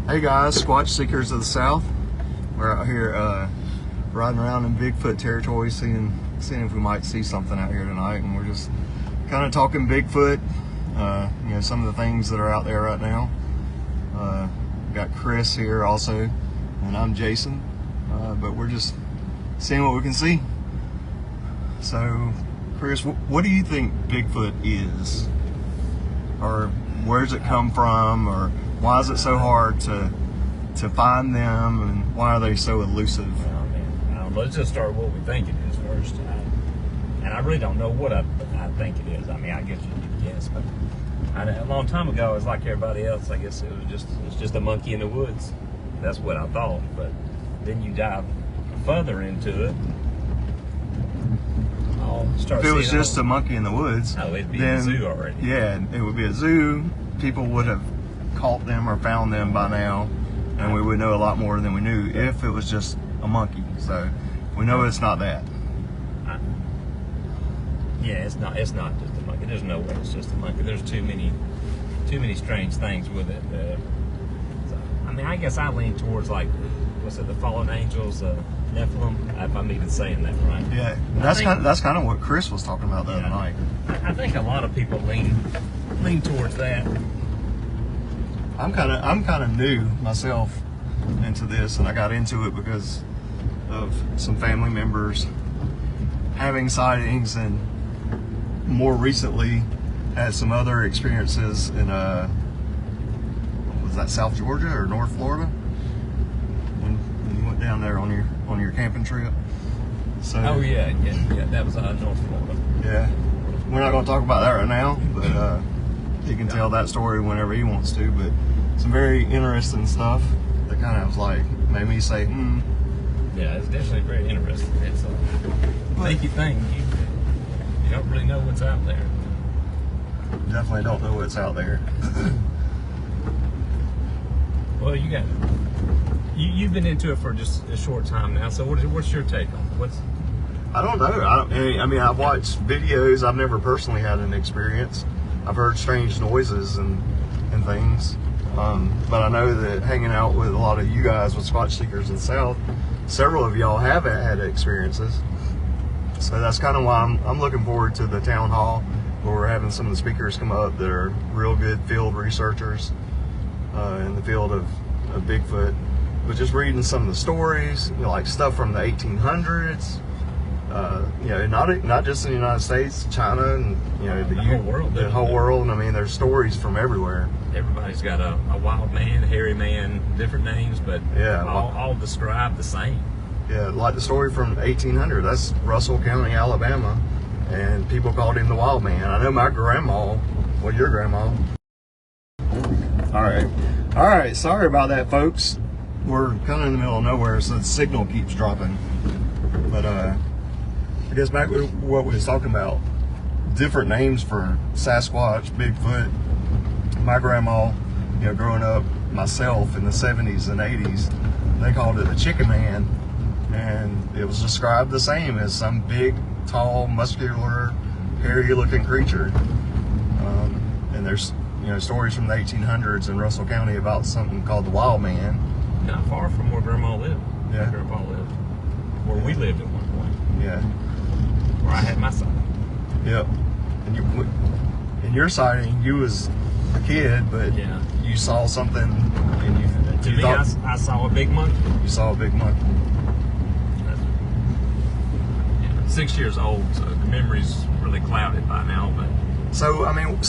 Hey guys, Squatch Seekers of the South. We're out here riding around in Bigfoot territory, seeing if we might see something out here tonight, and we're just kind of talking Bigfoot. You know, some of the things that are out there right now. We've got Chris here also, and I'm Jason. But we're just seeing what we can see. So, Chris, what do you think Bigfoot is? Or where's it come from? Or why is it so hard to find them, and why are they so elusive? Well, I mean, let's just start with what we think it is first. And I really don't know what I think it is. I mean, I guess you could guess, but a long time ago, it was like everybody else. I guess it was just a monkey in the woods. That's what I thought. But then you dive further into it. If it was just a monkey in the woods, it'd be a zoo already. Yeah, it would be a zoo. People would have caught them or found them by now, and we would know a lot more than we knew if it was just a monkey. So we know it's not that. Yeah, it's not just a monkey. There's no way it's just a monkey. There's too many strange things with it. So, I mean, I guess I lean towards, like, what's it, the Fallen Angels Nephilim, if I'm even saying that right. Yeah, that's kind of what Chris was talking about the other night. I think a lot of people lean towards that. I'm kind of new myself into this, and I got into it because of some family members having sightings, and more recently had some other experiences in was that South Georgia or North Florida when you went down there on your camping trip. So oh yeah, that was North Florida. Yeah, we're not going to talk about that right now, but he can tell that story whenever he wants to. But some very interesting stuff that kind of made me say, Yeah, it's definitely very interesting. It's make you think. You don't really know what's out there. Definitely don't know what's out there. Well, you've been into it for just a short time now. So what's your take on it? I don't know. I mean, I've watched videos. I've never personally had an experience. I've heard strange noises and things. But I know that hanging out with a lot of you guys with Squatch Seekers in the South, several of y'all have had experiences. So that's kind of why I'm looking forward to the town hall, where we're having some of the speakers come up that are real good field researchers in the field of Bigfoot. But just reading some of the stories, like stuff from the 1800s, not just in the United States, China, and the whole world. The whole world. And I mean, there's stories from everywhere. Everybody's got a wild man, hairy man, different names, but all describe the same. Yeah, like the story from 1800. That's Russell County, Alabama, and people called him the Wild Man. I know my grandma. Well, your grandma. All right. Sorry about that, folks. We're kind of in the middle of nowhere, so the signal keeps dropping. But I guess back to what we was talking about, different names for Sasquatch, Bigfoot. My grandma, growing up myself in the 70s and 80s, they called it the Chicken Man, and it was described the same as some big, tall, muscular, hairy-looking creature. And there's stories from the 1800s in Russell County about something called the Wild Man. Not far from where Grandma lived. Yeah. Where Grandpa lived. Where we lived at one point. Yeah. Where I had my sighting. Yep. And in your sighting, you was a kid, but you saw something, and to me, I saw a big monkey. You saw a big monkey. 6 years old, so the memory's really clouded by now. But so I mean,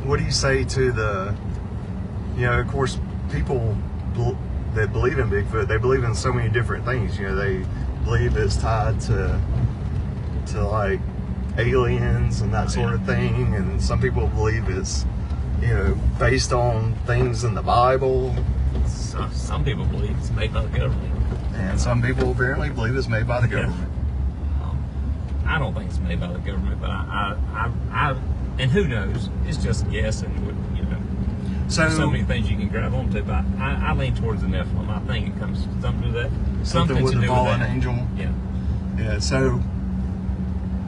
what do you say to the, of course, people that believe in Bigfoot, they believe in so many different things. They believe it's tied to like aliens and that sort of thing, and some people believe it's based on things in the Bible. Some people believe it's made by the government, and some people apparently believe it's made by the government. I don't think it's made by the government, but I and who knows? It's just a guess, and so many things you can grab onto. But I lean towards the Nephilim. I think it comes something to that. Something with the fallen angel. Yeah. So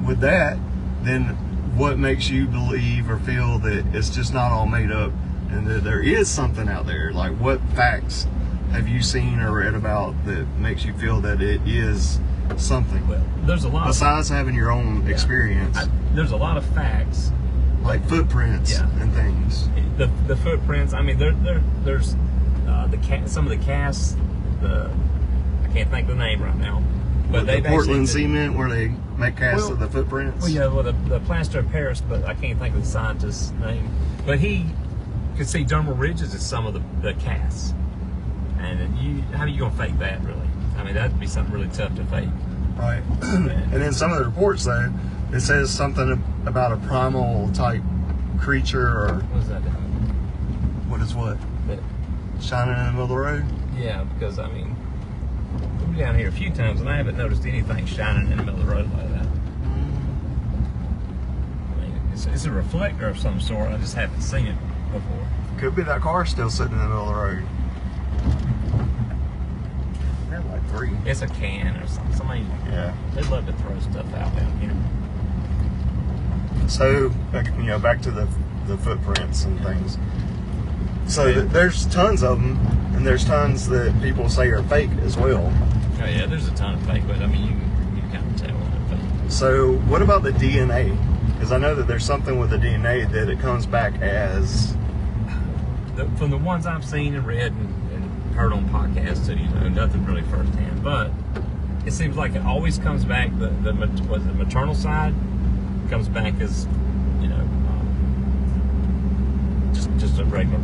with that, then what makes you believe or feel that it's just not all made up and that there is something out there. Like, what facts have you seen or read about that makes you feel that it is something? Well, there's a lot. Besides having your own experience, there's a lot of facts, like footprints and things. The footprints. I mean, there's some of the casts. I can't think of the name right now, but the Portland cement where they make casts of the footprints. Well, yeah, the plaster of Paris, but I can't think of the scientist's name. But he could see dermal ridges as some of the casts. And how are you gonna fake that, really? I mean, that'd be something really tough to fake. Right. And in some of the reports, though, it says something about a primal type creature, or what is that? What is what? Shining in the middle of the road? Yeah, because I mean, we've been down here a few times, and I haven't noticed anything shining in the middle of the road like that. I mean, it's a reflector of some sort. I just haven't seen it before. Could be that car still sitting in the middle of the road. Like 3. It's a can or something. Somebody, they love to throw stuff out down here. So, back to the footprints and things. So there's tons of them, and there's tons that people say are fake as well. Oh yeah, there's a ton of fake, but I mean, you can kind of tell when they're fake. So what about the DNA? Because I know that there's something with the DNA that it comes back as. From the ones I've seen and read and heard on podcasts, nothing really firsthand, but it seems like it always comes back. The maternal side comes back as just a regular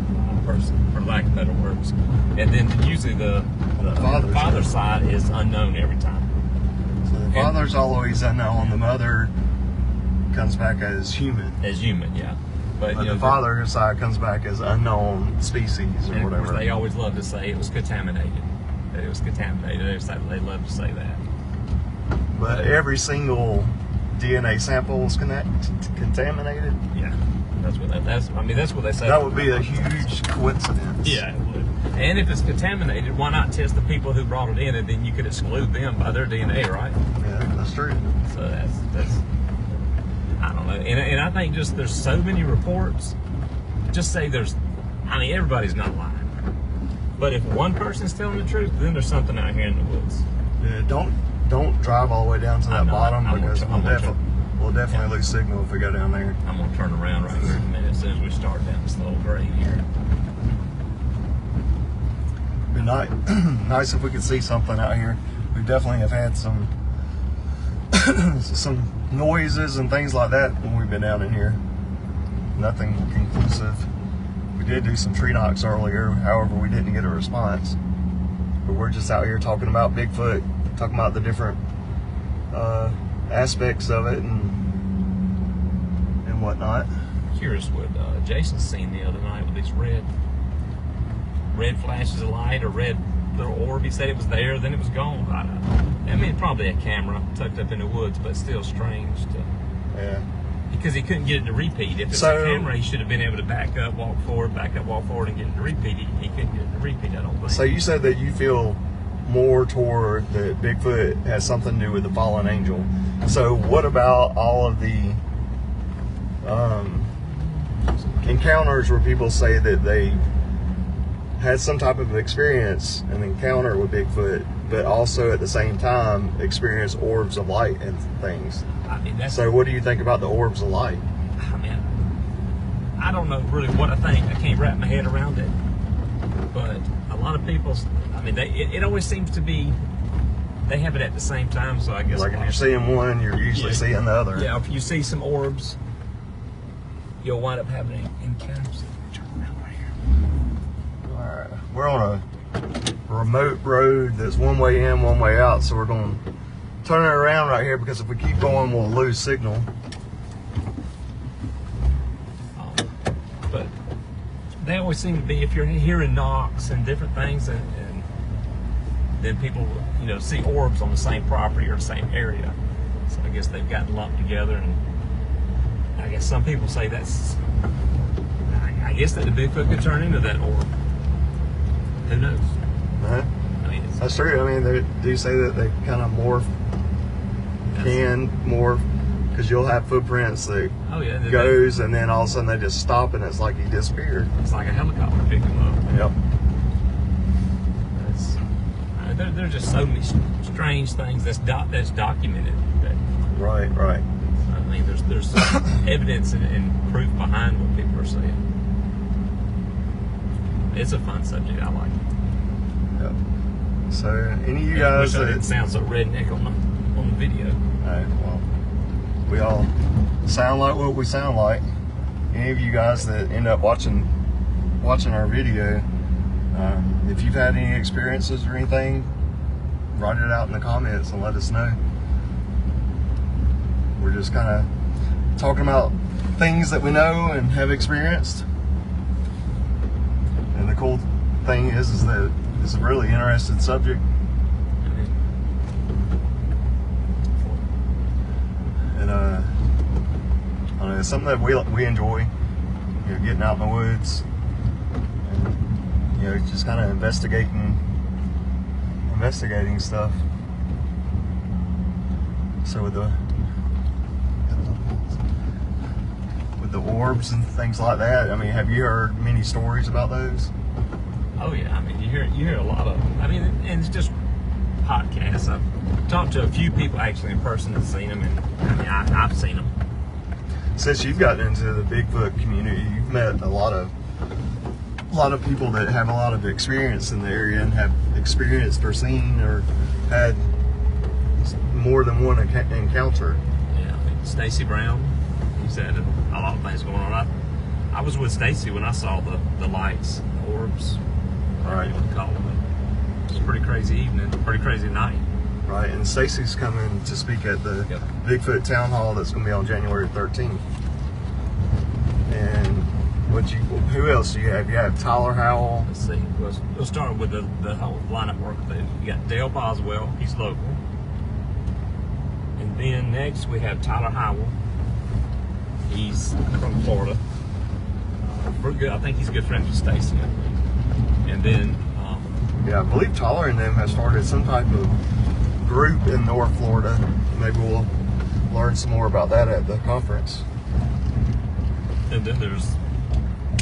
person, for lack of better words, and then usually the father side is unknown every time. So the father's always unknown. The mother comes back as human. As human, yeah. But the father side comes back as unknown species or and whatever. Of course, they always love to say it was contaminated. That it was contaminated. They love to say that. But every single DNA sample is contaminated. Yeah, that's what they say. That would be a huge coincidence. Yeah, it would. And if it's contaminated, why not test the people who brought it in, and then you could exclude them by their DNA, right? Yeah, that's true. So that's I don't know. And I think just there's so many reports. Just say everybody's not lying. But if one person's telling the truth, then there's something out here in the woods. Yeah, don't drive all the way down to that bottom, because we'll definitely lose signal if we go down there. I'm gonna turn around right here in a minute as soon as we start down this little grade here. It'd be nice if we could see something out here. We definitely have had some noises and things like that when we've been down in here. Nothing conclusive. We did do some tree knocks earlier, however we didn't get a response. But we're just out here talking about Bigfoot, talking about the different aspects of it and whatnot. Curious what Jason seen the other night with these red flashes of light or red little orb. He said it was there, then it was gone. I mean, probably a camera tucked up in the woods, but still strange Yeah. Because he couldn't get it to repeat. If it's a camera, he should have been able to back up, walk forward, and get it to repeat. He couldn't get it to repeat, I don't think. So you said that you feel more toward that Bigfoot has something to do with the fallen angel. So what about all of the encounters where people say that they had some type of experience, an encounter with Bigfoot, but also at the same time experience orbs of light and things? I mean, so what do you think about the orbs of light? I mean, I don't know really what I think. I can't wrap my head around it. But a lot of people, I mean, it always seems to be, they have it at the same time, so I guess. Like if you're seeing one, you're usually seeing the other. Yeah, if you see some orbs, you'll wind up having encounters. Turn around right here. Alright, we're on a remote road that's one way in, one way out, so we're going to turn it around right here, because if we keep going, we'll lose signal. But they always seem to be, if you're hearing knocks and different things, and then people, see orbs on the same property or the same area. So I guess they've gotten lumped together, and I guess some people say I guess that the Bigfoot could turn into that orb. Who knows? I mean, that's true. I mean, they do say that they kind of can morph Because you'll have footprints that Oh yeah, goes, and then all of a sudden they just stop, and it's like he disappeared. It's like a helicopter picked him up. Yep. There's just so many strange things that's documented. Right. I mean, there's evidence and proof behind what people are saying. It's a fun subject. I like it. Yep. So, any of you guys I that didn't sound so redneck on the video. well, we all sound like what we sound like. Any of you guys that end up watching our video, if you've had any experiences or anything, write it out in the comments and let us know. We're just kind of talking about things that we know and have experienced. And the cool thing is that it's a really interesting subject. And I don't know, it's something that we enjoy. You know, getting out in the woods, and, you know, just kind of investigating stuff. So with the orbs and things like that, I mean, have you heard many stories about those? Oh yeah, I mean, you hear a lot of them. I mean, and it's just podcasts. I've talked to a few people actually in person that's seen them, and I mean, I've seen them. Since you've gotten into the Bigfoot community, you've met a lot of people that have a lot of experience in the area and have experienced or seen or had more than one encounter. Yeah, I mean, Stacy Brown, he's had a lot of things going on. I was with Stacy when I saw the lights, the orbs, whatever you want to call them. It was a pretty crazy evening, pretty crazy night. Right, and Stacy's coming to speak at the Bigfoot Town Hall that's going to be on January 13th. And who else do you have? You have Tyler Howell. Let's see. We'll start with the whole lineup work. You got Dale Boswell, he's local. And then next we have Tyler Howell. He's from Florida. We're good. I think he's a good friend with Stacy. And then yeah, I believe Tyler and them have started some type of group in North Florida. Maybe we'll learn some more about that at the conference. And then there's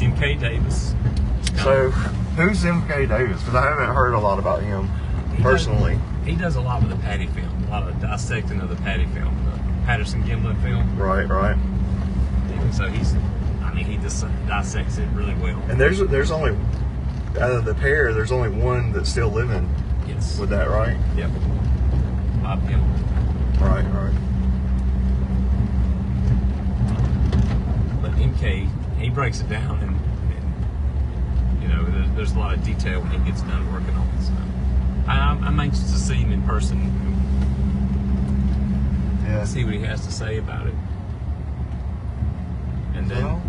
M.K. Davis. So, who's M.K. Davis? Because I haven't heard a lot about him personally. He does a lot with the patty film, a lot of dissecting of the patty film, the Patterson Gimlin film. Right. And so he just dissects it really well. And there's only, out of the pair, there's only one that's still living. Yes. With that, right? Yep. Bob Gimlin. Right. But MK, he breaks it down, and you know, there's a lot of detail when he gets done working on it. So I'm anxious to see him in person. Yeah. See what he has to say about it. And then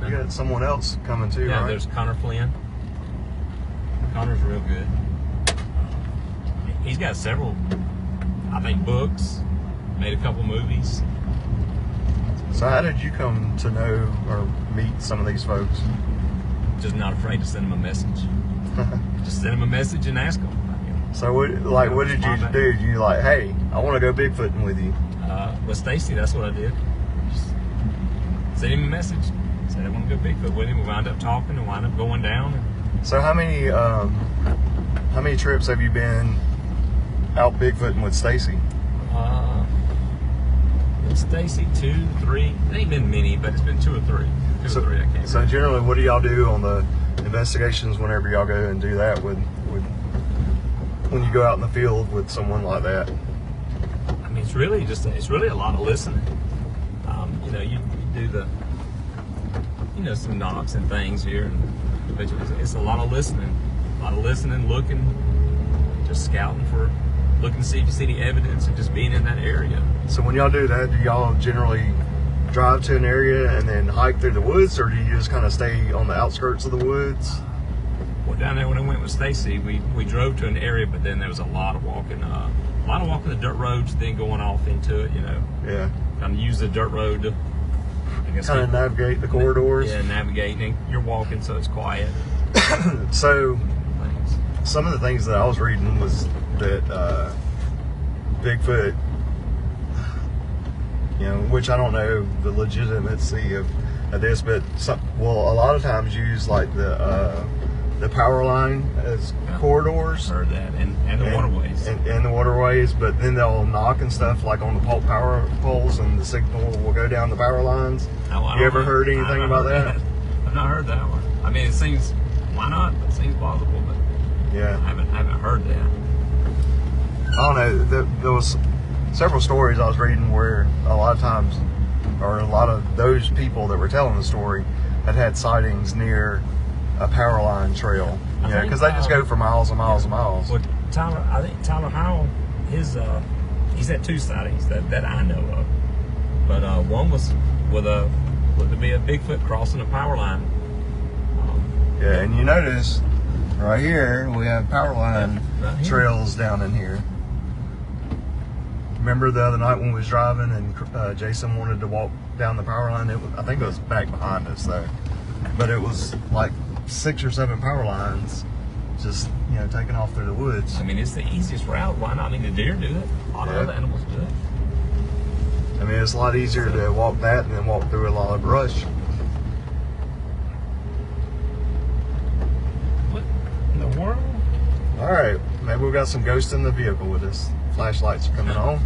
you got someone else coming too, yeah, right? there's Connor Flynn. Connor's real good. He's got several, I think, books, made a couple movies. So how did you come to know or meet some of these folks? Just not afraid to send them a message. Just send them a message and ask them. So what did you do? You like, hey, I want to go Bigfooting with you? With Stacy, that's what I did. Just send him a message. Said I want to go Bigfoot with him. We wound up talking and wound up going down. So how many trips have you been out Bigfooting with Stacy? With Stacy, 2, 3. It ain't been many, but it's been 2 or 3. Two or three, I can't remember. So generally, what do y'all do on the investigations whenever y'all go and do that with when you go out in the field with someone like that? I mean, it's really a lot of listening. You know, you do some knocks and things here, but it's a lot of listening, looking, just scouting looking to see if you see any evidence and just being in that area. So when y'all do that, do y'all generally drive to an area and then hike through the woods, or do you just kind of stay on the outskirts of the woods? Well, down there when I went with Stacy, we drove to an area, but then there was a lot of walking the dirt roads, then going off into it, you know. Yeah. Kind of use the dirt road to, I guess, kind of navigate the corridors. Yeah, navigating. You're walking, so it's quiet. So, some of the things that I was reading was that Bigfoot, You know, which I don't know the legitimacy of this, but a lot of times use like the power line as corridors. Heard that, and the waterways. And the waterways, but then they'll knock and stuff like on the power poles, and the signal will go down the power lines. Oh, you ever heard anything about that? I've not heard that one. I mean, it seems, why not? It seems plausible, but yeah, I haven't heard that. I don't know. There was several stories I was reading where a lot of times, or a lot of those people that were telling the story had sightings near a power line trail. Yeah, because they just go for miles and miles and miles. Well, I think Tyler Howell, he's had 2 sightings that I know of. But one was looked to be a Bigfoot crossing a power line. Yeah, and you notice right here we have power line trails down in here. Remember the other night when we was driving and Jason wanted to walk down the power line? I think it was back behind us though, but it was like 6 or 7 power lines just, you know, taking off through the woods. I mean, it's the easiest route. Why not? I mean, the deer do it. A lot of other animals do it. I mean, it's a lot easier to walk that and then walk through a lot of brush. What in the world? All right, maybe we got some ghosts in the vehicle with us. Flashlights are coming on.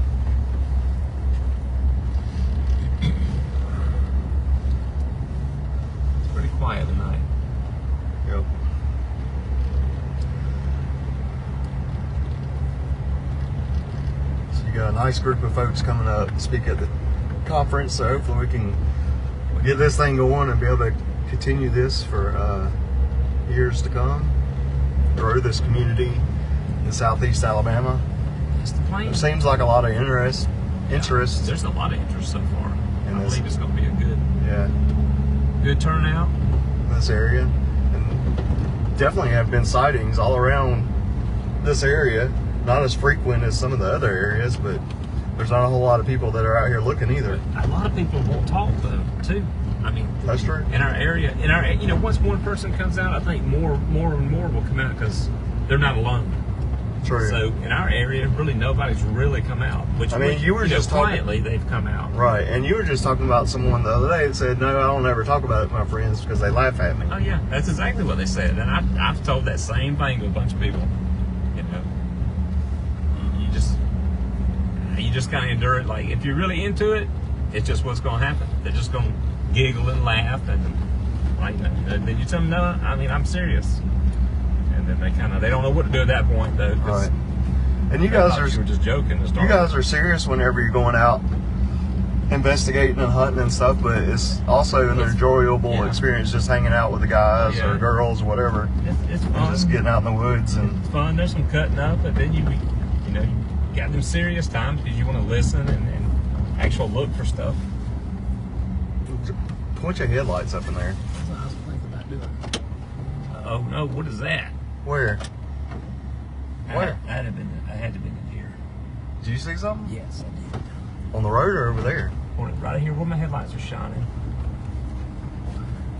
It's pretty quiet tonight. Yep. So you got a nice group of folks coming up to speak at the conference, so hopefully we can get this thing going and be able to continue this for years to come. Grow this community in Southeast Alabama. That's the plan. There seems like a lot of interest. There's a lot of interest so far. I believe it's going to be a good turnout in this area, and definitely have been sightings all around this area. Not as frequent as some of the other areas, but there's not a whole lot of people that are out here looking either. A lot of people won't talk though, too. I mean, that's true. In our area, you know, once one person comes out, I think more and more will come out because they're not alone. True. So in our area, really nobody's really come out. Which I mean, you were just quietly they've come out. Right, and you were just talking about someone the other day that said, "No, I don't ever talk about it with my friends because they laugh at me." Oh yeah, that's exactly what they said, and I've told that same thing to a bunch of people. You know, you just kind of endure it. Like if you're really into it, it's just what's going to happen. They're just going to giggle and laugh, and like then you tell them, "No, I mean I'm serious." And then they don't know what to do at that point though. Right. And you guys are just joking to start. You guys are serious whenever you're going out investigating and hunting and stuff, but it's also an enjoyable experience just hanging out with the guys or girls or whatever. It's fun. And just getting out in the woods and it's fun. There's some cutting up, but then you got them serious times because you want to listen and actually look for stuff. Point your headlights up in there. That's what I was thinking about doing. Oh no! What is that? Where? Where? I had to been a deer. Did you see something? Yes, I did. On the road or over there? Right here where my headlights are shining.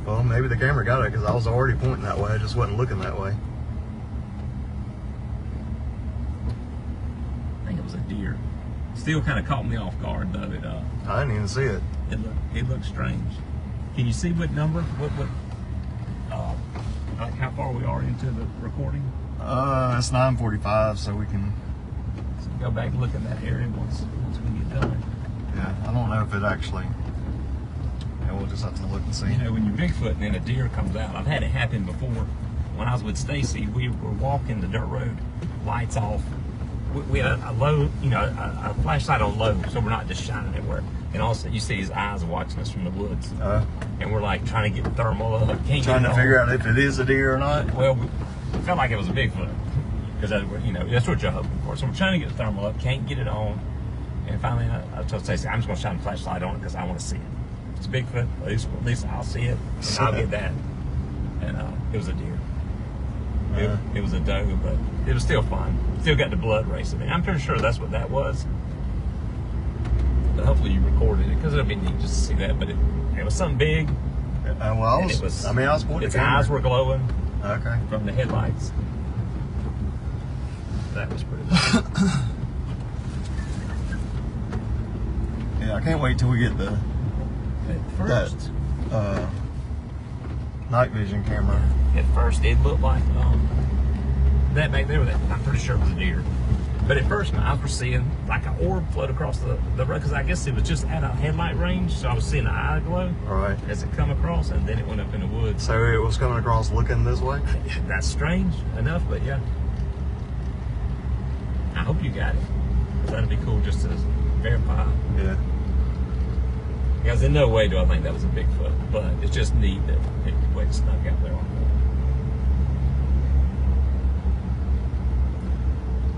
Well, maybe the camera got it because I was already pointing that way. I just wasn't looking that way. I think it was a deer. Still kind of caught me off guard though. I didn't even see it. It looked strange. Can you see what number? Like how far we are into the recording? It's 9:45, so we can go back and look at that area once we get done. Yeah, I don't know if it actually. Yeah, we'll just have to look and see. You know, when you're Bigfoot and then a deer comes out, I've had it happen before. When I was with Stacy, we were walking the dirt road, lights off. We had a low, a flashlight on low, so we're not just shining everywhere. And also, you see his eyes watching us from the woods. And we're like trying to get the thermal up. Trying to figure out if it is a deer or not? Well, we felt like it was a Bigfoot. Because, that's what you're hoping for. So we're trying to get the thermal up, can't get it on. And finally, I told Stacey, I'm just going to shine a flashlight on it because I want to see it. If it's a Bigfoot, at least I'll see it. And I'll get that. And it was a deer. It was a doe, but it was still fun. Still got the blood racing. I'm pretty sure that's what that was. But hopefully you recorded it because it'll be neat just to see that. But it was something big. Well, I was pointing. Its eyes were glowing. Okay. From the headlights. That was pretty cool. Yeah, I can't wait till we get the At first, night vision camera. at first it looked like that back there. I'm pretty sure it was a deer. But at first, my eyes were seeing like an orb float across the road, because I guess it was just at a headlight range, so I was seeing the eye glow Right. as it come across, and then it went up in the woods. So it was coming across looking this way? That's strange enough, but yeah. I hope you got it. That'd be cool just to verify. Yeah. Because in no way do I think that was a Bigfoot, but it's just neat that it went snuck out there on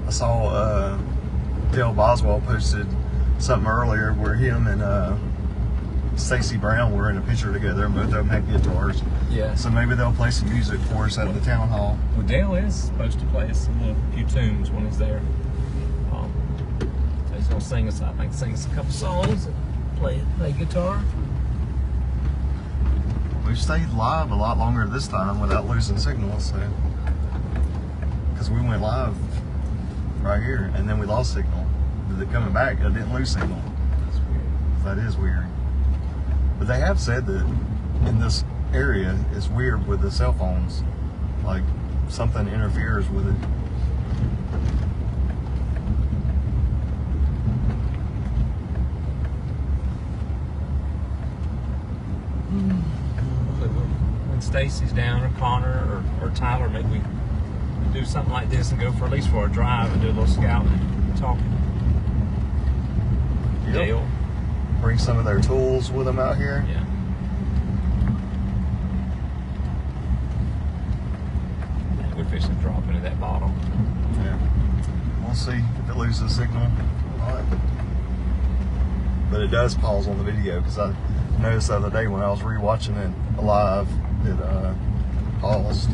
I saw Dale Boswell posted something earlier where him and Stacy Brown were in a picture together, and both of them had guitars. Yeah. So maybe they'll play some music for us at the town hall. Well, Dale is supposed to play us a few tunes when he's there. So he's gonna sing us, I think, a couple songs and play guitar. We've stayed live a lot longer this time without losing signal, so because we went live right here and then we lost signal. But coming back, I didn't lose signal. That's weird. That is weird. But they have said that in this area it's weird with the cell phones, like something interferes with it. When Stacy's down, or Connor, or Tyler, maybe we do something like this and go for at least for a drive and do a little scouting and talking. Yep. Dale. Bring some of their tools with them out here. Yeah. We're fixing to drop into that bottom. Yeah. We'll see if it loses signal. All right. But it does pause on the video, because I noticed the other day when I was rewatching it live, it paused.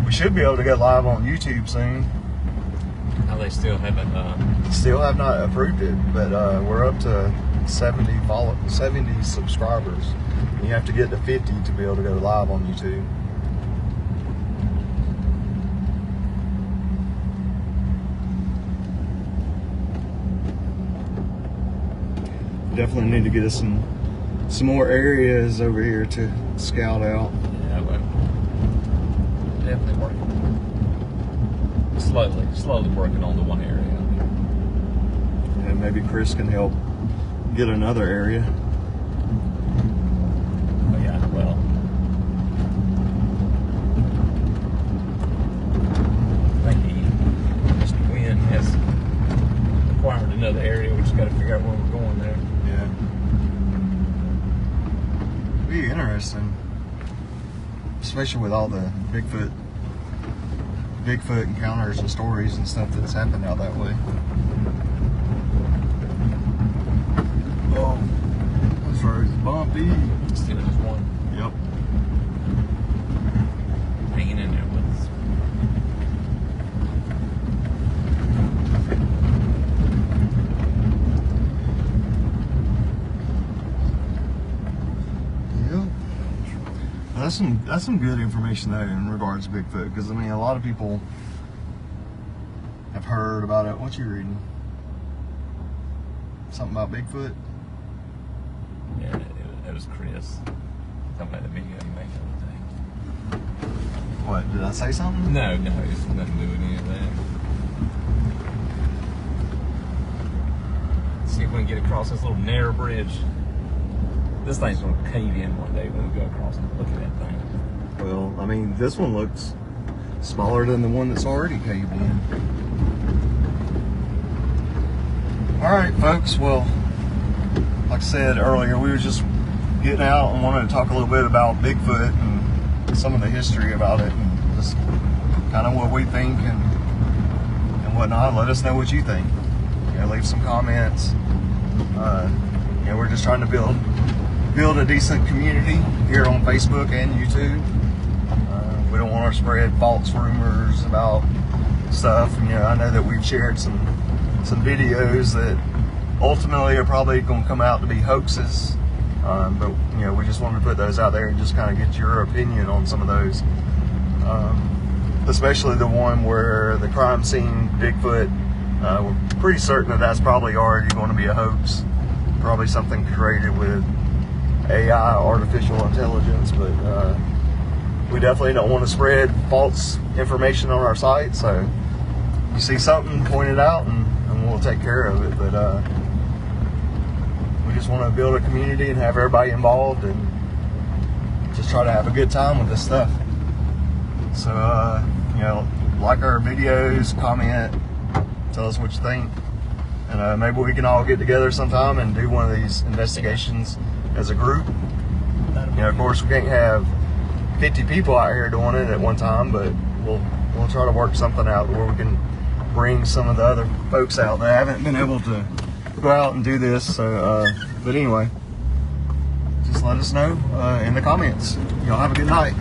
We should be able to get live on YouTube soon. How they still haven't. Still have not approved it, but we're up to 70 subscribers. And you have to get to 50 to be able to go live on YouTube. Definitely need to get us some more areas over here to scout out. Yeah, but definitely working. Slowly working on the one area. And maybe Chris can help get another area. Oh yeah, well. I think Mr. Wynn has acquired another area. We just got to figure out where we're going there. Yeah. Be interesting, especially with all the Bigfoot encounters and stories and stuff that's happened out that way. Oh, this road is bumpy. Still just one. Yep. Hanging in there with us. That's some good information though in regards to Bigfoot, because I mean a lot of people have heard about it. What you reading? Something about Bigfoot? Yeah, it was Chris. Talking about the video he made the other day. What, did I say something? No, it's nothing to do with any of that. See if we can get across this little narrow bridge. This thing's going to cave in one day when we go across and look at that thing. Well, I mean, this one looks smaller than the one that's already caved in. All right, folks. Well, like I said earlier, we were just getting out and wanted to talk a little bit about Bigfoot and some of the history about it, and just kind of what we think and whatnot. Let us know what you think. You know, leave some comments. You know, we're just trying to build a decent community here on Facebook and YouTube. We don't want to spread false rumors about stuff. You know, I know that we've shared some videos that ultimately are probably going to come out to be hoaxes, but you know, we just wanted to put those out there and just kind of get your opinion on some of those, especially the one where the crime scene Bigfoot. We're pretty certain that that's probably already going to be a hoax. probably something created with AI, artificial intelligence, but we definitely don't want to spread false information on our site. So you see something, point it out, and we'll take care of it. But we just want to build a community and have everybody involved and just try to have a good time with this stuff. So you know, like our videos, comment, tell us what you think, and maybe we can all get together sometime and do one of these investigations as a group. You know, of course, we can't have 50 people out here doing it at one time, but we'll try to work something out where we can bring some of the other folks out that haven't been able to go out and do this. So, but anyway, just let us know in the comments. Y'all have a good night.